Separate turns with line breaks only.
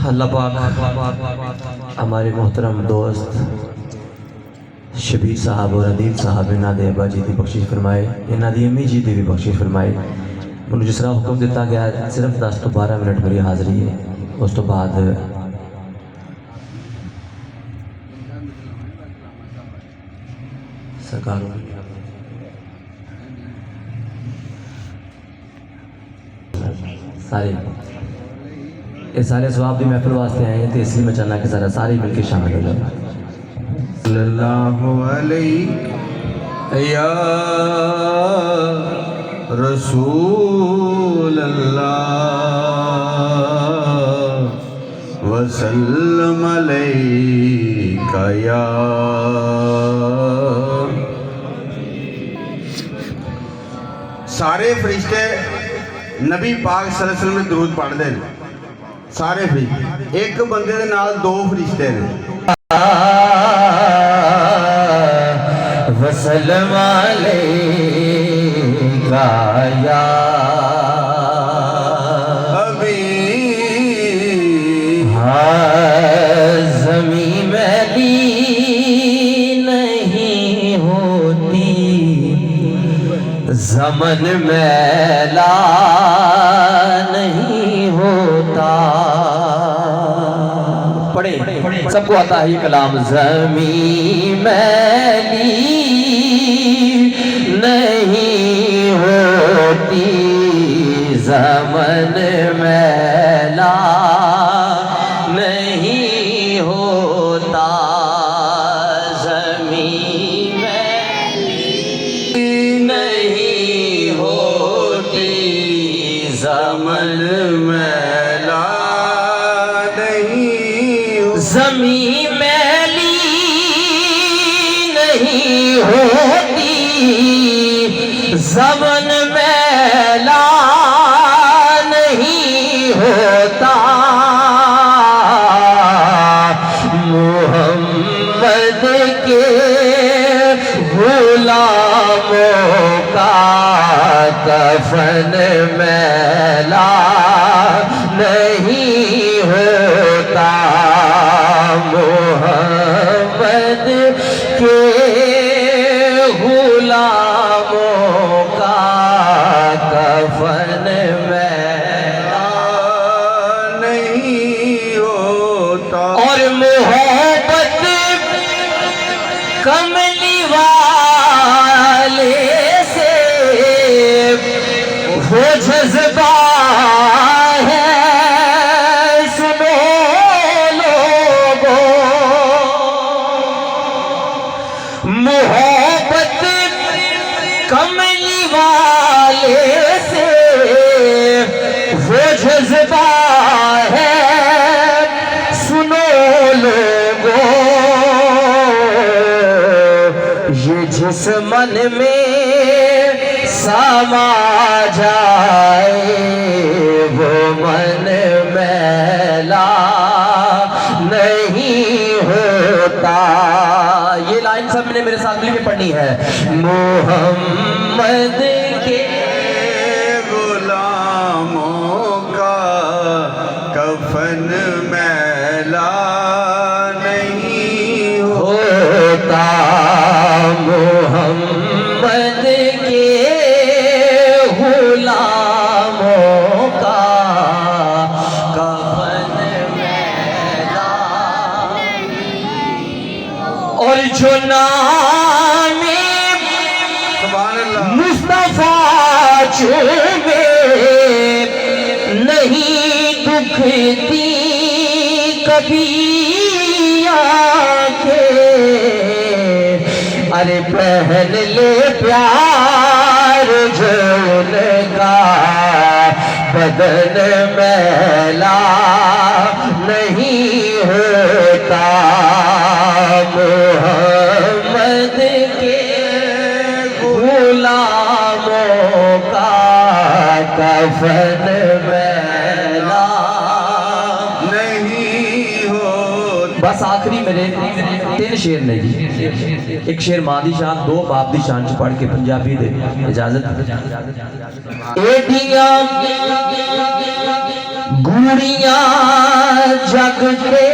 اللہ پاک ہمارے محترم دوست شبیر صاحب اور عدیل صاحب انہاں دے ابا جی دی بخشش فرمائے، انہاں دی امی جی دی بھی بخشش فرمائے۔ انہوں جس طرح حکم دیتا گیا صرف 10 تو 12 منٹ میری حاضری ہے، اس تو بعد سرکار سارے اس سارے ثواب دی محفل واسطے آئے ہیں تو اس لیے میں چاہنا کہ ذرا سارے مل کے شامل ہو جائیں۔
صلی اللہ علیہ یا رسول اللہ وسلم علیکہ یا سارے فرشتے نبی پاک صلی اللہ علیہ وسلم نے درود پڑھ دے سارے فرشتے، ایک بندے دے نال 2 فرشتے نے
وسلم علیکہ یا
حبیب
زمین میلی نہیں ہوتی، زمن میلا نہیں ہوتا۔ پڑھیں سب کو آتا ہے یہ کلام۔ زمین میلی نہیں ہوتی، زمن میلا نہیں ہوتا، زمین میلی نہیں ہوتی، زمن
میلا نہیں
زمین میلی نہیں ہوتی، زمن میلا نہیں ہوتا، محمد کے غلاموں کا کفن میلا نہیں ہوتا، محمد کے غلاموں کا کفن میلا
نہیں ہوتا۔
اور محبت کملی والے سے وہ جذبہ ہے، سنو لوگوں، محبت کملی والے سے وہ جذبہ ہے، سنو لوگوں، یہ جس من میں سما جائے وہ من میلا نہیں ہوتا۔ یہ لائن سب نے میرے ساتھ مل کے پڑھنی ہے۔ محمد کے
غلاموں کا کفن میلا نہیں
ہوتا، محمد کے غلاموں کا کفن میلا، اور جو نام
سبحان اللہ
مصطفیٰ چومے نہیں دکھتی کبھی آنکھیں، ارے پہن لے پیار جو ان کا بدن میلا نہیں ہوتا، محمد کے غلاموں کا کفن میلا
نہیں ہوتا۔
بس آخری میرے 3 شعر نے جی، ایک شعر ماں دی شان، 2 باپ دی شان چ پڑھ کے پنجابی دے اجازت۔ ایڈیاں گوڑیاں
جگ کے